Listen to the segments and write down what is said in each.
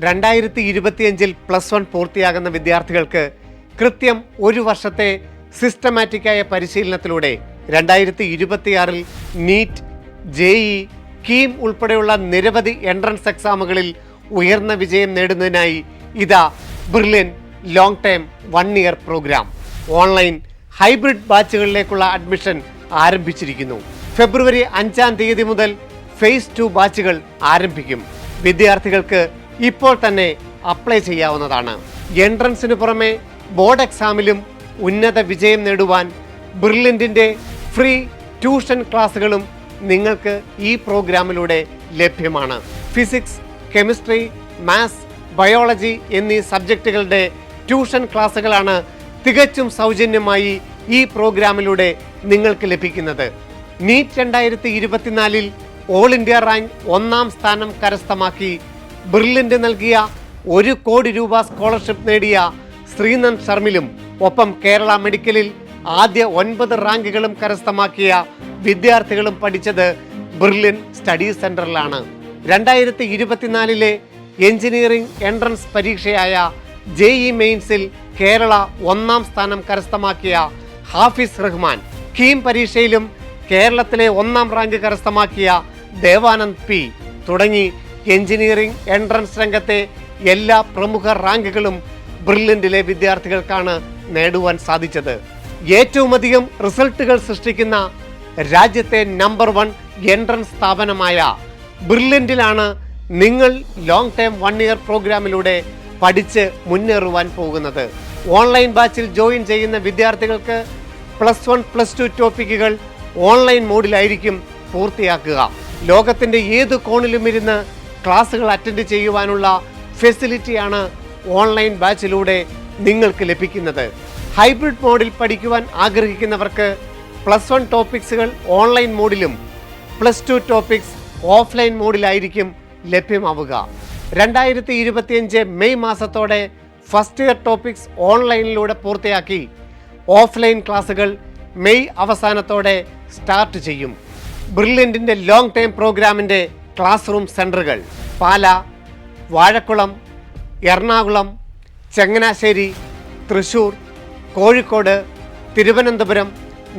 2025 +1 പൂർത്തിയാകുന്ന വിദ്യാർത്ഥികൾക്ക് കൃത്യം ഒരു വർഷത്തെ സിസ്റ്റമാറ്റിക്കായ പരിശീലനത്തിലൂടെ 2026 നീറ്റ്, JEE, കീം ഉൾപ്പെടെയുള്ള നിരവധി എൻട്രൻസ് എക്സാമുകളിൽ ഉയർന്ന വിജയം നേടുന്നതിനായി ഇതാ Brilliant long term 1 year programme. Online hybrid ബാച്ചുകളിലേക്കുള്ള അഡ്മിഷൻ ആരംഭിച്ചിരിക്കുന്നു. ഫെബ്രുവരി 5-ാം തീയതി മുതൽ ഫേസ് 2 ബാച്ചുകൾ ആരംഭിക്കും. വിദ്യാർത്ഥികൾക്ക് ഇപ്പോൾ തന്നെ അപ്ലൈ ചെയ്യാവുന്നതാണ്. എൻട്രൻസിന് പുറമെ ബോർഡ് എക്സാമിലും ഉന്നത വിജയം നേടുവാൻ ബ്രില്യൻറ്റിൻ്റെ ഫ്രീ ട്യൂഷൻ ക്ലാസ്സുകളും നിങ്ങൾക്ക് ഈ പ്രോഗ്രാമിലൂടെ ലഭ്യമാണ്. ഫിസിക്സ്, കെമിസ്ട്രി, മാത്സ്, ബയോളജി എന്നീ സബ്ജക്റ്റുകളുടെ ട്യൂഷൻ ക്ലാസ്സുകളാണ് തികച്ചും സൗജന്യമായി ഈ പ്രോഗ്രാമിലൂടെ നിങ്ങൾക്ക് ലഭിക്കുന്നത്. നീറ്റ് 2024 ഓൾ ഇന്ത്യ റാങ്ക് 1-ാം സ്ഥാനം കരസ്ഥമാക്കി ബ്രില്യൻറ്റ് നൽകിയ 1 കോടി രൂപ സ്കോളർഷിപ്പ് നേടിയ ശ്രീനന്ദ് ശർമിലും ഒപ്പം കേരള മെഡിക്കലിൽ ആദ്യ 9 റാങ്കുകളും കരസ്ഥമാക്കിയ വിദ്യാർത്ഥികളും പഠിച്ചത് ബ്രില്യൻ സ്റ്റഡി സെന്ററിലാണ്. 2024 എഞ്ചിനീയറിംഗ് എൻട്രൻസ് പരീക്ഷയായ JEE മെയിൻസിൽ കേരള 1-ാം സ്ഥാനം കരസ്ഥമാക്കിയ ഹാഫിസ് റഹ്മാൻ, കീം പരീക്ഷയിലും കേരളത്തിലെ 1-ാം റാങ്ക് കരസ്ഥമാക്കിയ ദേവാനന്ദ് P തുടങ്ങി എഞ്ചിനീയറിംഗ് എൻട്രൻസ് രംഗത്തെ എല്ലാ പ്രമുഖ റാങ്കുകളും ബ്രില്യൻറ്റിലെ വിദ്യാർത്ഥികൾക്കാണ് നേടുവാൻ സാധിച്ചത്. ഏറ്റവും അധികം റിസൾട്ടുകൾ സൃഷ്ടിക്കുന്ന രാജ്യത്തെ നമ്പർ 1 എൻട്രൻസ് സ്ഥാപനമായ ബ്രില്യൻറ്റിലാണ് നിങ്ങൾ ലോങ് ടേം 1 ഇയർ പ്രോഗ്രാമിലൂടെ പഠിച്ച് മുന്നേറുവാൻ പോകുന്നത്. ഓൺലൈൻ ബാച്ചിൽ ജോയിൻ ചെയ്യുന്ന വിദ്യാർത്ഥികൾക്ക് +1, +2 ടോപ്പിക്കുകൾ ഓൺലൈൻ മോഡിലായിരിക്കും പൂർത്തിയാക്കുക. ലോകത്തിൻ്റെ ഏത് കോണിലും ഇരുന്ന് ക്ലാസ്സുകൾ അറ്റൻഡ് ചെയ്യുവാനുള്ള ഫെസിലിറ്റിയാണ് ഓൺലൈൻ ബാച്ചിലൂടെ നിങ്ങൾക്ക് ലഭിക്കുന്നത്. ഹൈബ്രിഡ് മോഡിൽ പഠിക്കുവാൻ ആഗ്രഹിക്കുന്നവർക്ക് +1 ടോപ്പിക്സുകൾ ഓൺലൈൻ മോഡിലും +2 ടോപ്പിക്സ് ഓഫ്ലൈൻ മോഡിലായിരിക്കും ലഭ്യമാവുക. 2025 മെയ് മാസത്തോടെ ഫസ്റ്റ് ഇയർ ടോപ്പിക്സ് ഓൺലൈനിലൂടെ പൂർത്തിയാക്കി ഓഫ്ലൈൻ ക്ലാസ്സുകൾ മെയ് അവസാനത്തോടെ സ്റ്റാർട്ട് ചെയ്യും. ബ്രില്യൻറ്റിൻ്റെ ലോങ് ടൈം പ്രോഗ്രാമിൻ്റെ ക്ലാസ് റൂം സെൻറ്ററുകൾ പാല, വാഴക്കുളം, എറണാകുളം, ചങ്ങനാശ്ശേരി, തൃശ്ശൂർ, കോഴിക്കോട്, തിരുവനന്തപുരം,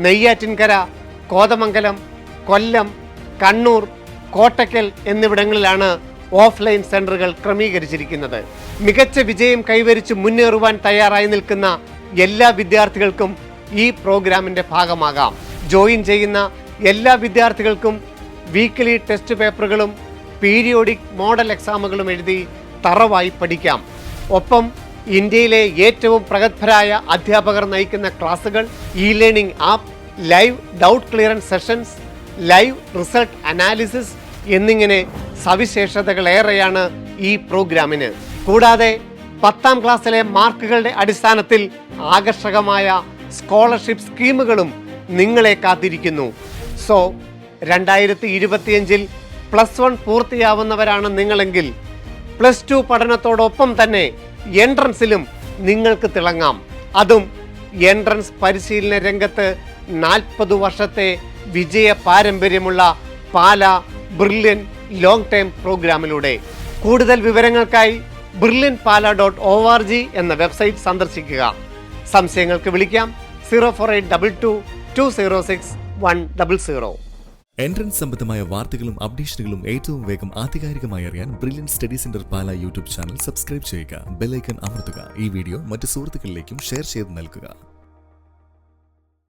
നെയ്യാറ്റിൻകര, കോതമംഗലം, കൊല്ലം, കണ്ണൂർ, കോട്ടക്കൽ എന്നിവിടങ്ങളിലാണ് ഓഫ്ലൈൻ സെൻറ്ററുകൾ ക്രമീകരിച്ചിരിക്കുന്നത്. മികച്ച വിജയം കൈവരിച്ച് മുന്നേറുവാൻ തയ്യാറായി നിൽക്കുന്ന എല്ലാ വിദ്യാർത്ഥികൾക്കും ഈ പ്രോഗ്രാമിൻ്റെ ഭാഗമാകാം. ജോയിൻ ചെയ്യുന്ന എല്ലാ വിദ്യാർത്ഥികൾക്കും വീക്ക്ലി ടെസ്റ്റ് പേപ്പറുകളും പീരിയോഡിക് മോഡൽ എക്സാമുകളും എഴുതി തറവായി പഠിക്കാം. ഒപ്പം ഇന്ത്യയിലെ ഏറ്റവും പ്രഗത്ഭരായ അധ്യാപകർ നയിക്കുന്ന ക്ലാസുകൾ, learning app, live doubt clearance sessions, live result analysis എന്നിങ്ങനെ സവിശേഷതകളേറെയാണ് ഈ പ്രോഗ്രാമിന്. കൂടാതെ 10ാം ക്ലാസ്സിലെ മാർക്കുകളുടെ അടിസ്ഥാനത്തിൽ ആകർഷകമായ സ്കോളർഷിപ്പ് സ്കീമുകളും നിങ്ങളെ കാത്തിരിക്കുന്നു. സോ 2025 +1 പൂർത്തിയാവുന്നവരാണ് നിങ്ങളെങ്കിൽ +2 പഠനത്തോടൊപ്പം തന്നെ എൻട്രൻസിലും നിങ്ങൾക്ക് തിളങ്ങാം. അതും എൻട്രൻസ് പരിശീലന രംഗത്ത് 40 വർഷത്തെ വിജയ പാരമ്പര്യമുള്ള പാല ബ്രില്യൻ ലോങ് ടൈം പ്രോഗ്രാമിലൂടെ. കൂടുതൽ വിവരങ്ങൾക്കായി brilliantpala.org എന്ന വെബ്സൈറ്റ് സന്ദർശിക്കുക. സംശയങ്ങൾക്ക് വിളിക്കാം 04822 206 100. എൻട്രൻസ് സംബന്ധമായ വാർത്തകളും അപ്ഡേഷനുകളും ഏറ്റവും വേഗം ആധികാരികമായി അറിയാൻ ബ്രില്യൻ സ്റ്റഡി സെന്റർ പാല യൂട്യൂബ് ചാനൽ സബ്സ്ക്രൈബ് ചെയ്യുക. ബെൽ ഐക്കൺ അമർത്തുക. ഈ വീഡിയോ മറ്റ് സുഹൃത്തുക്കളിലേക്കും ഷെയർ ചെയ്ത് നൽകുക.